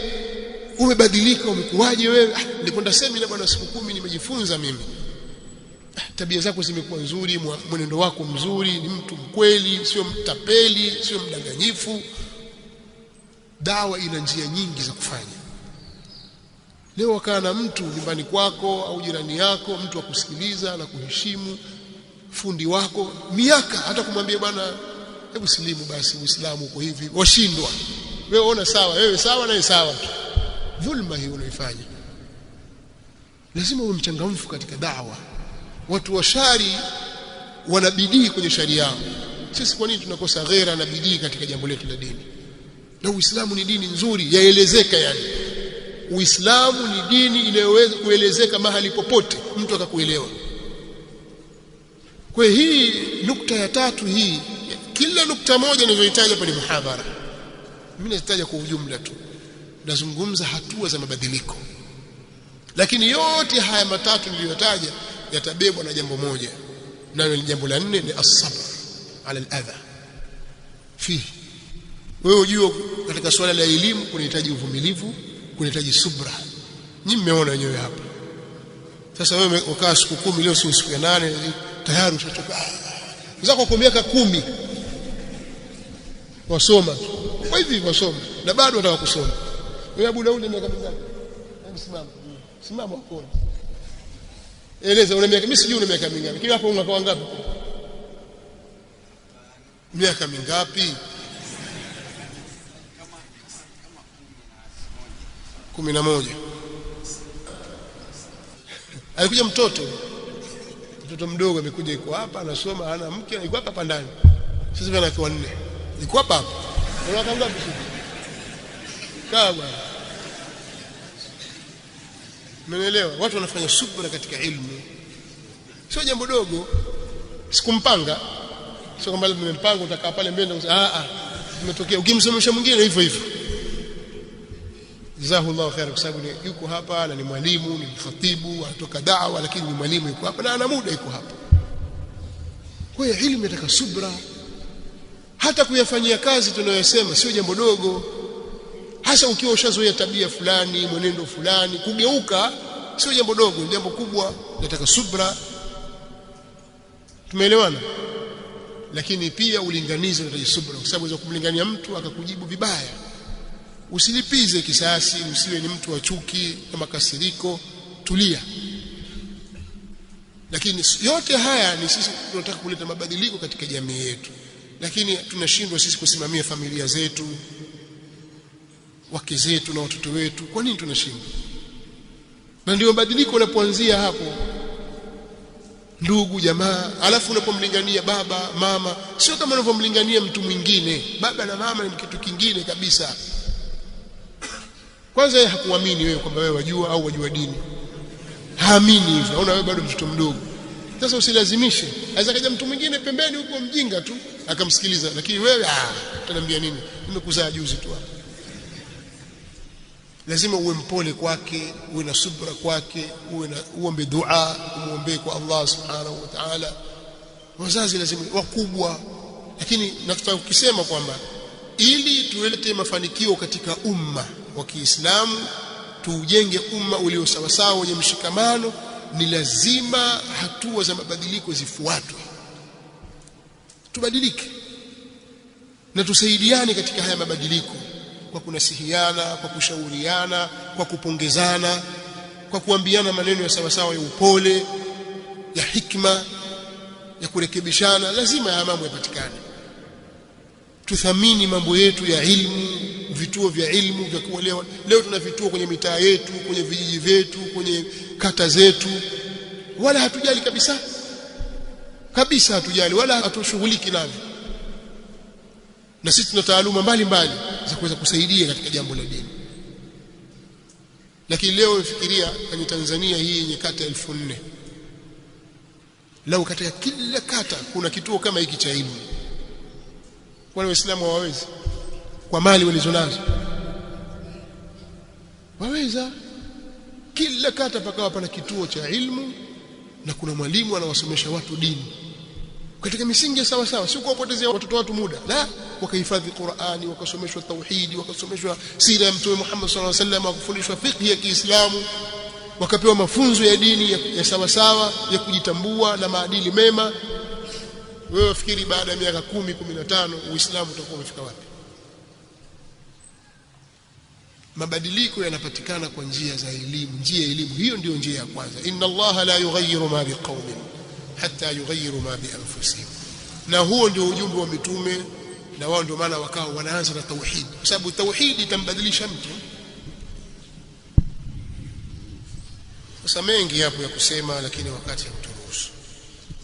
umebadilika, umekuwaje wewe? Nilikwenda semina bwana siku 10 nimejifunza mimi. Tabia zako zimekuwa nzuri, mwenendo wako mzuri, ni mtu mkweli, sio mtapeli, sio mdanganyifu. Dawa ina njia nyingi za kufanya. Leo wakaa na mtu nyumbani kwako au jirani yako, mtu akusikiliza na kuheshimu, fundi wako miaka, hata kumwambia bwana hebu silimu basi, Uislamu uko hivi, washindwa. Wewe ona sawa, wewe sawa na yeye sawa. Dhulma hiyo unaifanya. Lazima uwe mchangamfu katika da'wa. Watu wa shari wanabidii kwenye shari yao. Sisi kwa nini tunakosa ghera na bidii katika jambo letu la dini? Na Uislamu ni dini nzuri, yaelezeka yani. Uislamu ni dini inayoweza kuelezeka mahali popote, mtu akakuelewa. Kwa hii nukta ya tatu hii, kila nukta moja ninayohitaji hapa ni muhadhara. Mimi nazitaja kwa ujumla tu. Nazungumza hatua za mabadiliko. Lakini yote haya matatu niliyotaja yatabebwa na jambo moja. Nalo ni jambo la 4 ni as-sabr ala al-adha. Wewe unajua katika swala la elimu kunahitaji uvumilivu, kunahitaji subra. Nyinyi mmeona wenyewe hapa. Sasa wewe ukaa siku 10, leo si siku ya 8, tayari ushachoka. Unaweza kwa miaka 10 wasoma tu. Kwa hivi wasoma na bado unataka kusoma. Wewe Abu Daudi miaka mingapi? Simama hapo. Eleza una miaka, mimi sijui una miaka mingapi. Kila hapo mwaka wangapi? Miaka mingapi? 11. Alikuja mtoto mdogo amekuja, yuko hapa anasoma, hana mke, yuko hapa ndani. Sasa hivi ana 4. Yuko hapa. Una miaka ngapi? Kama Mnaelewa? Watu wanafanya subra katika ilmu. Sio jambo dogo. Sikumpanga. Sio kama leo nimempanga utakaa pale mbele tumetokea. Ukimsomesha mwingine hivyo hivyo. Jazakallahu khair, kwa sababu yuko hapa na ni mwalimu, ni khatibu, anatoka da'wa, lakini ni mwalimu, yuko hapa na ana muda yuko hapa. Kwa hiyo ilmu inataka subra. Hata kuyafanyia kazi tunayosema sio jambo dogo. Hasa ukiwa ushazoea tabia fulani, mwenendo fulani, kugeuka sio jambo dogo, ni jambo kubwa, linataka subra. Tumeelewana? Lakini pia ulinganizi unahitaji subra, kwa sababu unaweza kumlingania mtu akakujibu vibaya. Usilipize kisasi, usiwe ni mtu wa chuki na makasiriko, tulia. Lakini yote haya ni sisi tunataka kuleta mabadiliko katika jamii yetu, lakini tunashindwa sisi kusimamia familia zetu, wake zetu na watoto wetu. Kwa nini tunashindwa? Na ndio mabadiliko yanapoanzia hapo, ndugu jamaa. Alafu unapomlingania baba mama, sio kama unavyomlingania mtu mwingine. Baba na mama ni kitu kingine kabisa. Kwanza yeye hakuamini wewe kwamba wewe wajua au wajua dini, haamini hivyo, unaona wewe bado mtoto mdogo. Sasa usilazimishe, aweza kaja mtu mwingine pembeni huko mjinga tu akamsikiliza, lakini wewe utaniambia nini? Nimekuzaa juzi tu hapa. Lazima uwe mpole kwake, uwe na subra kwake, uombe dua, umuombe kwa Allah subhanahu wa ta'ala. Wazazi lazima wakubwa, lakini nataka ukisema kwamba ili tuelete mafanikio katika umma wa Kiislamu, tuujenge umma ulio sawa sawa wenye mshikamano, ni lazima hatua za mabadiliko zifuatwe. Tubadilike na tusaidiane katika haya mabadiliko, kwa kunasihiana, kwa kushauriana, kwa kupongezana, kwa kuambiana maneno ya sawa sawa ya upole, ya hikma, ya kurekebishana. Lazima haya mambo yapatikane. Tuthamini mambo yetu ya ilmu, vituo vya ilmu vya kuelewa. Leo tuna vituo kwenye mitaa yetu, kwenye vijiji vyetu, kwenye kata zetu, wala hatujali kabisa kabisa, hatujali wala hatushughuliki navyo. Na sisi tuna taaluma mbalimbali za kuweza kusaidia katika jambo la dini. Lakini leo fikiria kwenye Tanzania hii yenye kata 1400, lau katika kila kata kuna kituo kama hiki cha elimu, wale Waislamu hawawezi kwa mali walizonazo? Waweza. Kila kata pakawa pana kituo cha ilmu na kuna mwalimu anawasomesha watu dini katika misingi ya sawa sawa, sio kuwapotezea watu muda, la, wakahifadhi Qur'ani, wakasomeshwa tauhidi, wakasomeshwa sira ya Mtume Muhammad sallallahu alaihi wasallam, wakafundishwa fiqh ya Kiislamu, wakapewa mafunzo ya dini ya sawa sawa ya kujitambua na maadili mema. Wewe wafikiri baada ya miaka 10, 15 Uislamu utakuwa umefika wapi? Mabadiliko yanapatikana kwa njia za elimu. Njia ya elimu hiyo ndio njia ya kwanza. Inna Allaha la yughayyiru ma biqaumin hatta yughayyiru ma bi anfusihim. Na huo ndio ujumbe wa mitume, na wao ndio maana wakao wanaanza na tauhid, kwa sababu tauhid itambadilisha mtu. Sasa mengi hapo ya kusema, lakini wakati hauturuhusu.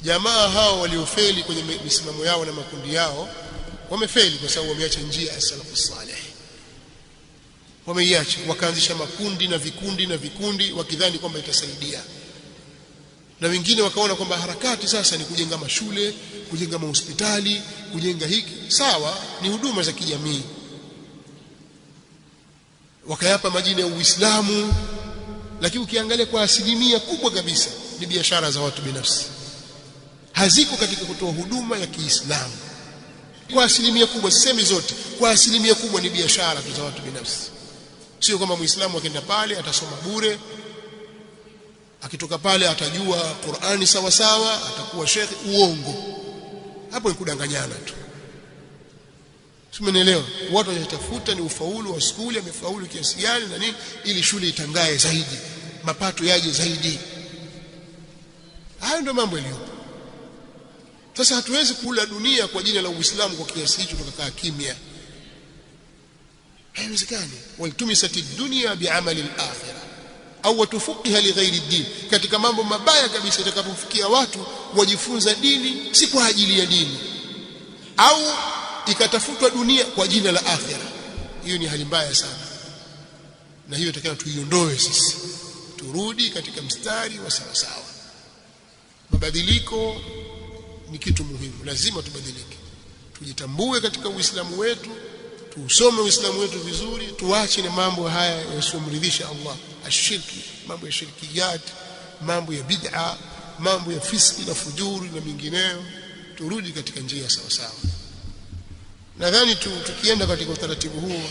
Jamaa hao waliofeli kwenye misimamo yao na makundi yao wamefeli kwa sababu wameacha njia ya salafus salih. Wameiacha, wakaanzisha makundi na vikundi wakidhani kwamba itasaidia. Na wengine wakaona kwamba harakati sasa ni kujenga mashule, kujenga mahospitali, kujenga hiki. Sawa, ni huduma za kijamii. Wakayapa majina ya Uislamu, lakini ukiangalia kwa asilimia kubwa kabisa ni biashara za watu binafsi. Haziko katika kutoa huduma ya Kiislamu. Kwa asilimia kubwa, sisemi zote, kwa asilimia kubwa ni biashara tu za watu binafsi. Sio kama Muislamu akienda pale atasoma bure, akitoka pale atajua Qur'ani sawa sawa, atakuwa shekhi. Uongo hapo, ni kudanganyana tu. Simenielewa? Watu wanatafuta ni ufaulu wa skuli, amefaulu kiasi gani na nini, ili shule itangae zaidi, mapato yaje zaidi. Hayo ndio mambo yaliyopo. Sasa hatuwezi kula dunia kwa jina la Uislamu kwa kiasi hicho tukakaa kimya. Haiwezekani. Waltumisati dunya bi'amali al-akhirah au tufuqiha li ghairi ad-din. Katika mambo mabaya kabisa itakapofikia watu wajifunza dini si kwa ajili ya dini, au ikatafutwa dunia kwa jina la akhirah. Hiyo ni hali mbaya sana, na hiyo itakana tuiondoe sisi, turudi katika mstari wa sawa sawa. Mabadiliko ni kitu muhimu, lazima tubadilike, tujitambue katika Uislamu wetu, tusome Uislamu wetu vizuri, tuache na mambo haya yasiyomridhisha Allah, ashirki, mambo ya shirkiyat, mambo ya bid'a, mambo ya fiski na fujuri na mingineyo. Turudi katika njia sawa sawa. Nadhani tukienda katika utaratibu huu,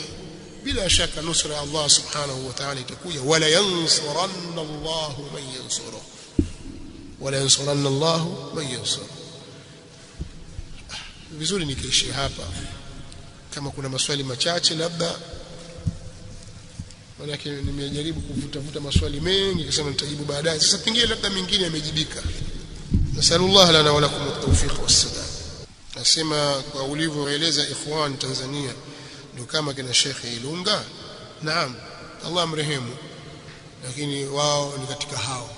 bila shaka nusra ya Allah subhanahu wa ta'ala itakuja. Wala yansuranna Allahu man yansuruhu, wala yansuranna Allahu man yansuruhu. Vizuri nikiishia hapa. Kama kuna maswali machache labda, manake nimejaribu kuvuta maswali mengi kisema nitajibu baadaye. Sasa pengine labda mengine yamejibika. Nasallallahu lana wa lakum at-tawfiq was-sadad. Nasema kwa ulivyoeleza ikhwan Tanzania ndio kama kina Sheikh Ilunga. Naam, Allah amrehemu, lakini wao ni katika hao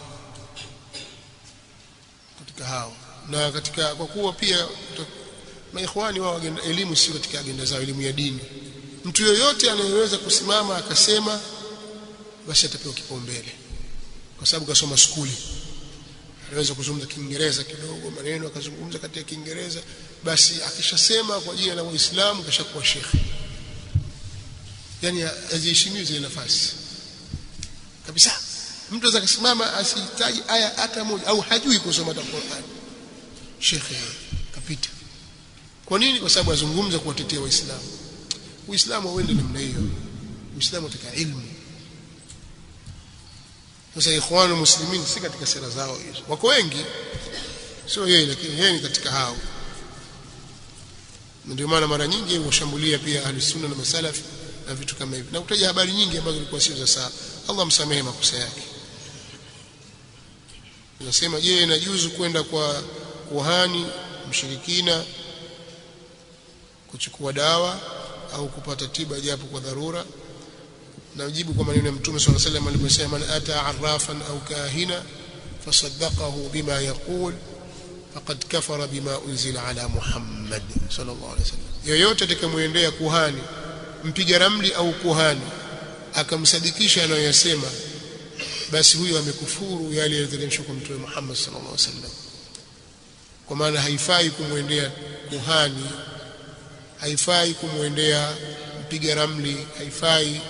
na katika, kwa kuwa pia maikhwani wao elimu sio katika agenda zao, elimu ya dini. Mtu yoyote anayeweza kusimama akasema basi atapewa kipaumbele kwa sababu kasoma skuli, anaweza kuzungumza Kiingereza kidogo, maneno akazungumza katika Kiingereza, basi akishasema kwa jina la Uislamu kashakuwa shekhi. Yani aziheshimiwe zile nafasi kabisa. Mtu anaweza kusimama asihitaji aya hata moja au hajui kusoma Qur'an, shekhi kapita. Kwa nini? Kwa sababu azungumza kuwatetea Waislamu. Uislamu uende namna hiyo. Uislamu utaka ilmu. Sasa ikhwanu muslimin si katika sera zao hizo. Wako wengi, sio yeye, lakini yeye ni katika hao. Ndio maana mara nyingi washambulia pia ahli sunna na masalafi na vitu kama hivi. Na kutaja habari nyingi ambazo zilikuwa sio za sawa. Allah msamehe makosa yake. Nasema, je, inajuzu kwenda kwa kuhani mshirikina kuchukua dawa au kupata tiba japo kwa dharura? Najibu kwa maneno ya Mtume صلى الله عليه وسلم aliposema, man ata arrafan au kahina fasaddaqahu bima yaqul faqad kafara bima unzila ala Muhammad sallallahu alaihi wasallam. Yoyote atakayemwendea kuhani, mpiga ramli au kuhani, akamsadikisha anayosema, basi huyo amekufuru yale yaliyoteremshwa kwa Mtume Muhammad sallallahu alaihi wasallam. Kwa maana haifai kumwendea kuhani, haifai kumwendea mpiga ramli, haifai.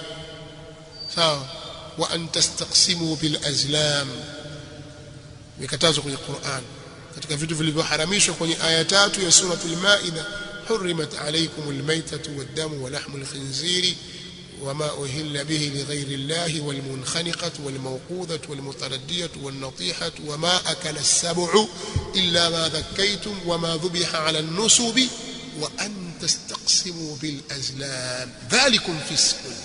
Sawa. Wa an tastaqsimu bil azlam, mikatazo kwenye Qur'an katika vitu vilivyoharamishwa kwenye aya 3 ya sura al-Maida, hurrimat alaykumul maytatu wad-damu wa lahmul khinziri wama uhilla bihi lighayri Allahi wal munkhaniqatu wal mawqudatu wal mutaraddiyatu wan natihatu wama akala as-sab'u illa ma dhakkaytum wama dhubiha 'ala an-nusubi wa an tastaqsimu bil azlam dhalikum fisqun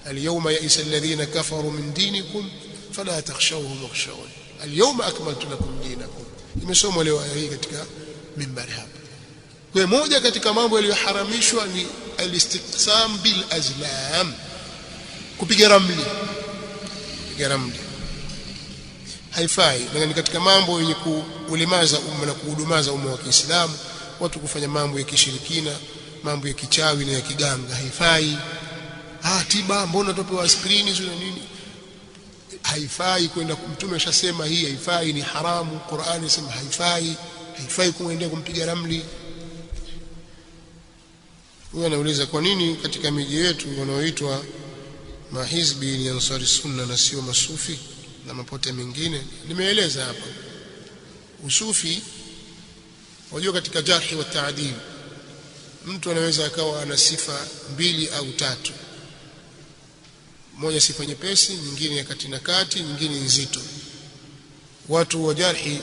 اليوم يئس الذين كفروا من دينكم فلا تخشوهم واخشون اليوم أكملت لكم دينكم. Imesomwa leo aya hii katika mimbari hapa. Kwa moja katika mambo yaliyoharamishwa ni al-istiqsam bil azlam, kupiga ramli. Kupiga ramli haifai, na ni katika mambo yenye kuulimaza umma na kuhudumaza umma wa Kiislamu. Watu kufanya mambo ya kishirikina, mambo ya kichawi na ya kiganga haifai. Tiba, mbona tupewa aspirini hizo na nini? Haifai kwenda. Mtume ashasema hii haifai, ni haramu. Qur'ani inasema haifai. Haifai kumwendea kumpiga ramli. Huyo anauliza kwa nini katika miji yetu wanaoitwa mahizbi ni ansari sunna na sio masufi na mapote mengine? Nimeeleza hapa. Usufi, wajua katika jarhi wa taadil, mtu anaweza akawa ana sifa 2 au 3. Moja sifa nyepesi, nyingine ya kati na kati, nyingine nzito. Watu wa jarhi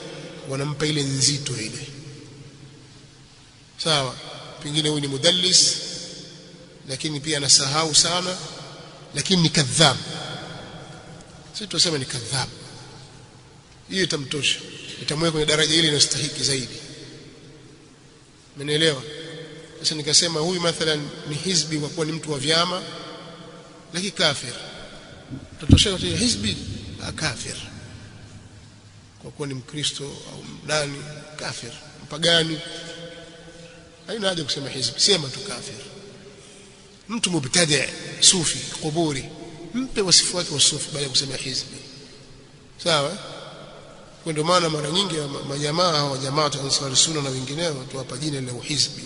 wanampa ile nzito ile. Sawa, pengine huyu ni mudallis lakini pia anasahau sana, lakini ni kadhab. Sisi tunasema ni kadhab. Hiyo itamtosha, itamweka kwenye daraja ile inayostahili zaidi. Umeelewa? Sasa nikasema huyu mathalan ni hizbi kwa kuwa ni mtu wa vyama, lakini kafir. Tutosheka tu hizbi kafir kwa kuwa ni Mkristo au nani, kafir, mpagani. Haina haja kusema hizbi, sema tu kafir. Mtu mubtadi' sufi kuburi, mpe wasifu wake wa sufi baada ya kusema hizbi. Sawa? Kwa ndio maana mara nyingi majamaa wa jamaa wa Ansar Sunna na wengineo tuwapa jina la hizbi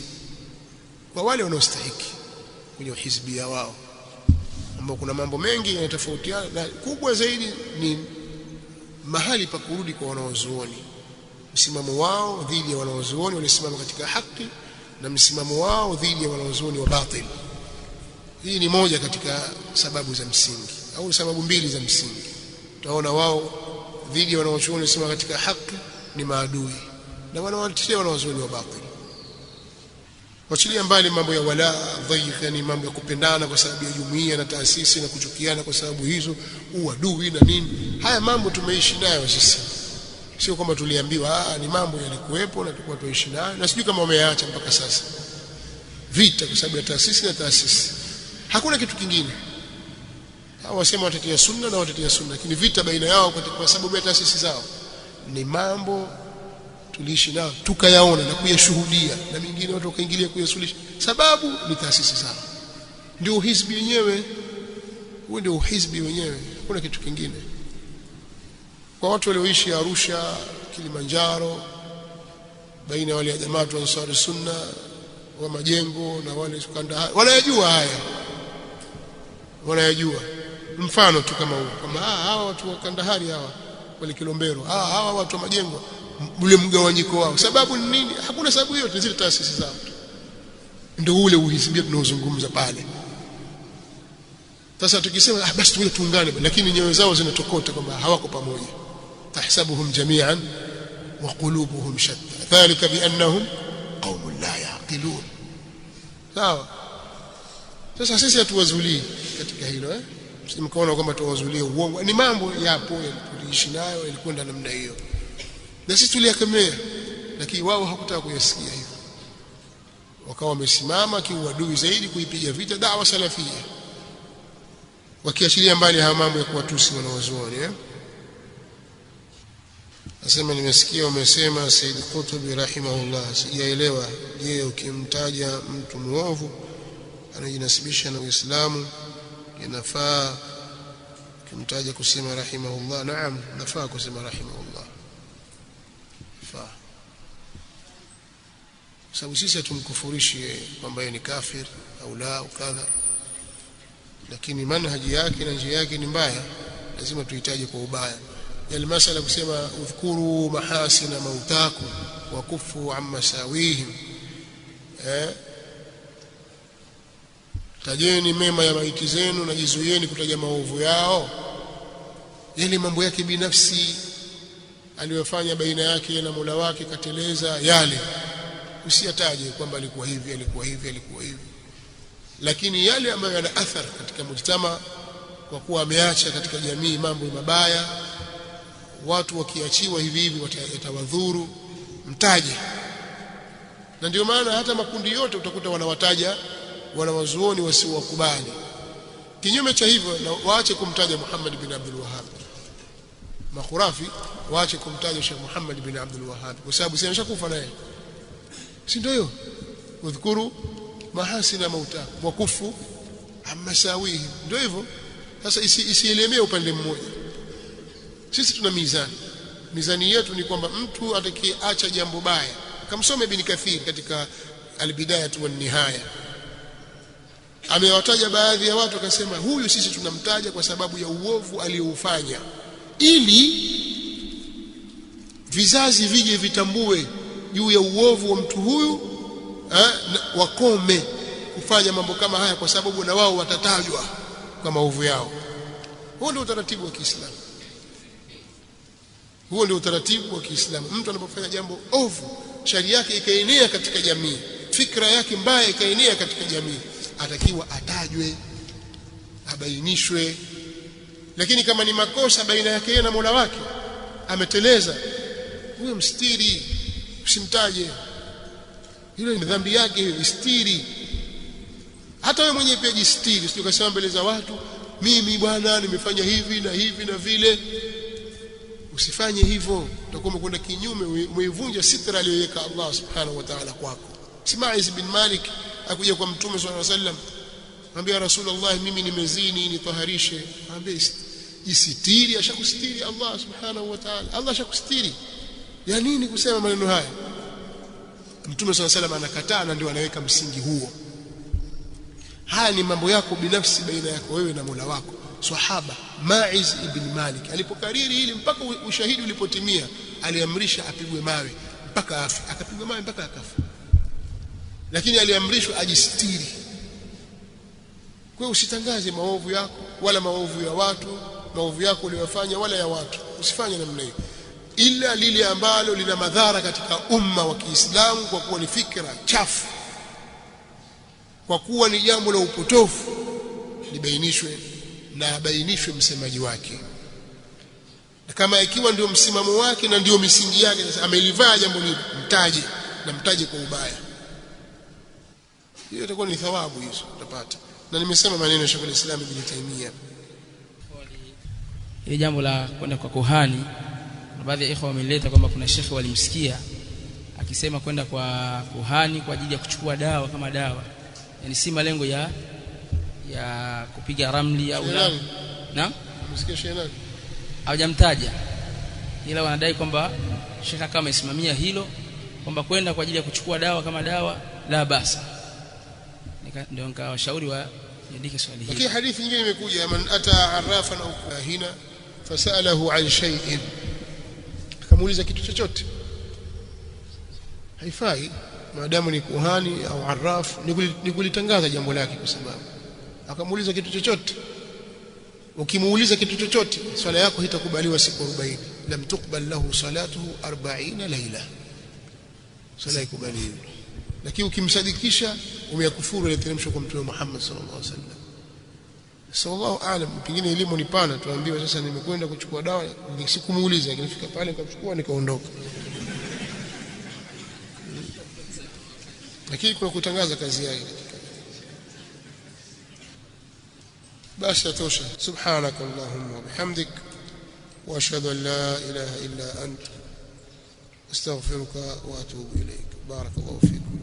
kwa wale wanaostahili kwenye hizbi ya wao, ambao kuna mambo mengi yanatofautiana, na kubwa zaidi ni mahali pa kurudi kwa wanaozuoni, msimamo wao dhidi ya wanaozuoni walisimama katika haki na msimamo wao dhidi ya wanaozuoni wa batil. Hii ni moja katika sababu za msingi au sababu 2 za msingi. Tunaona wao dhidi ya wanaozuoni walisimama katika haki ni maadui, na wanawatetea wanaozuoni wa batil. Wachilia mbali mambo ya wala dhaif, yani mambo ya kupendana kwa sababu ya jumuiya na taasisi na kuchukiana kwa sababu hizo, uadui na nini. Haya mambo tumeishi nayo sisi, sio kwamba tuliambiwa. Ni mambo yalikuwepo na tulikuwa tuishi nayo, na sijui kama wameacha mpaka sasa. Vita kwa sababu ya taasisi na taasisi, hakuna kitu kingine. Hao wasema watetea sunna na watetea sunna, lakini vita baina yao kwa sababu ya taasisi zao ni mambo tuliishi nao tukayaona na kuyashuhudia, na mingine watu wakaingilia kuyasuluhisha, sababu ni taasisi zao. Ndio hizbi wenyewe, huo ndio hizbi wenyewe. hakuna kitu kingine. Kwa watu walioishi Arusha, Kilimanjaro, baina ya wale jamaa wa Ansar Sunna wa Majengo na wale Kandahari, wanayajua haya, wanayajua. Mfano tu kama huu, kama hawa watu wa Kandahari, hawa wale Kilombero, hawa watu wa Majengo, ule mgawanyiko wao, sababu ni nini? Hakuna sababu yote, zile taasisi zao ndio ule uhisibia tunaozungumza pale. Sasa tukisema basi tuwe tuungane, lakini nyoyo zao zinatokota kwamba hawako pamoja. Tahsabuhum jami'an wa qulubuhum shatta, dhalika bi annahum qaumun la yaqilun. Sawa. Sasa sisi hatuwazulii katika hilo, msimkaona kwamba tuwazulie uongo. Ni mambo yapo tuliishi nayo, ilikwenda namna hiyo, na sisi tuliyakemea, lakini wao hakutaka kuyasikia hivyo. Wakawa wamesimama kiuadui zaidi kuipiga vita da'wa salafia, wakiachilia mbali haya mambo ya kuwatusi wanawazuoni. Nasema nimesikia wamesema Said Qutb rahimahullah, sijaelewa. Je, ukimtaja mtu muovu anajinasibisha na Uislamu inafaa kumtaja kusema rahimahullah? Naam, nafaa kusema rahimahullah, faa, sababu sisi hatumkufurishi kwamba yeye ni kafir au la ukadha, lakini manhaji yake na njia yake ni mbaya, lazima tuhitaji kwa ubaya. Yale masala kusema udhkuru mahasina mautakum wa kufu amma sawihim, tajeni mema ya maiti zenu na jizuieni kutaja maovu yao. Yale mambo yake binafsi aliyofanya baina yake na Mola wake, kateleza yale, usiyataje kwamba alikuwa hivi alikuwa hivi alikuwa hivi. Lakini yale ambayo yana athari katika mujtama, kwa kuwa ameacha katika jamii mambo mabaya, watu wakiachiwa hivi hivi yatawadhuru, mtaje. Na ndio maana hata makundi yote utakuta wanawataja wanawazuoni wasiowakubali. Kinyume cha hivyo, na waache kumtaja Muhammad bin Abdul Wahhab. Makhurafi waache kumtaja Sheikh Muhammad bin Abdul Wahhab, kwa sababu si ameshakufa naye, si ndio hiyo? Udhkuru mahasina mauta wa kufu amma sawihim, ndio hivyo. Sasa isielemee upande mmoja. Sisi tuna mizani yetu ni kwamba mtu atakayeacha jambo baya, kamsome Ibn Kathir katika al-Bidayah wa an-Nihaya, amewataja baadhi ya watu akasema huyu sisi tunamtaja kwa sababu ya uovu alioufanya, ili vizazi vije vitambue juu ya uovu wa mtu huyu, wakome kufanya mambo kama haya, kwa sababu na wao watatajwa kwa maovu yao. Huo ndio utaratibu wa Kiislamu. Huo ndio utaratibu wa Kiislamu. Mtu anapofanya jambo ovu, sharia yake ikaenea katika jamii, fikra yake mbaya ikaenea katika jamii, atakiwa atajwe, abainishwe. Lakini kama ni makosa baina yake na Mola wake, ameteleza, huyo mstiri, usimtaje. Hilo ni dhambi yake, istiri. Hata wewe mwenyewe pia jistiri, usije ukasema mbele za watu, mimi bwana nimefanya hivi na hivi na vile. Usifanye hivyo, utakuwa umekwenda kinyume, umeivunja sitra aliyoweka Allah subhanahu wa ta'ala kwako. Simaiz bin Malik akuja kwa Mtume sallallahu alaihi wasallam, anambia Rasulullah, mimi nimezini, nitaharishe. Anambia jisitiri, ashakustiri Allah subhanahu wa ta'ala. Allah ashakustiri, ya nini kusema maneno haya? Mtume sallallahu alaihi wasallam anakataa, na ndio anaweka msingi huo. Haya ni mambo yako binafsi baina yako wewe na Mola wako. Sahaba Maiz ibn Malik alipokariri hili mpaka ushahidi ulipotimia, aliamrisha apigwe mawe mpaka afi, akapigwa mawe mpaka akafa. Lakini aliamrishwa ajistiri. Kwa usitangaze maovu yako wala maovu ya watu, maovu yako uliyofanya wala ya watu, usifanye namna hiyo, ila lile ambalo lina madhara katika umma wa Kiislamu, kwa kuwa ni fikra chafu, kwa kuwa ni jambo la upotofu, libainishwe na abainishwe msemaji wake. Na kama ikiwa ndio msimamo wake na ndio misingi yake, sasa amelivaa jambo hili, mtaje, na mtaje kwa ubaya. Hiyo itakuwa ni thawabu hizo utapata. Na nimesema maneno ya Sheikh al-Islam Ibn Taymiyyah, ile jambo la kwenda kwa kuhani. Baadhi ya ikhwa wameleta kwamba kuna shekhe walimsikia akisema kwenda kwa kuhani kwa ajili ya kuchukua dawa kama dawa, yani si malengo ya kupiga ramli au la. Na Usikie shehe nani? Hawajamtaja. Ila wanadai kwamba shekha kama isimamia hilo kwamba kwenda kwa ajili ya kuchukua dawa kama dawa la basa. Ndio nikawashauri waandike swali hili. Lakini hadithi nyingine imekuja, man ata arrafan au kahina fasalahu an shay'in, akamuuliza kitu chochote, haifai maadamu ni kuhani au arraf, ni kulitangaza jambo lake, kwa sababu akamuuliza kitu chochote. Ukimuuliza kitu chochote, swala yako hitakubaliwa siku 40. Lam tuqbal lahu salatuhu 40 laila, swala ikubaliwi. Lakini ukimsadikisha umeyakufuru ile teremsho kwa Mtume Muhammad sallallahu alaihi wasallam. Sallallahu aalam, pengine elimu ni pana, tuambiwa sasa nimekwenda kuchukua dawa, sikumuuliza, nilifika pale nikachukua nikaondoka. Lakini kuna kutangaza kazi yake. بس يتوشى سبحانك اللهم وبحمدك وأشهد أن لا إله إلا أنت أستغفرك وأتوب إليك. بارك الله فيكم.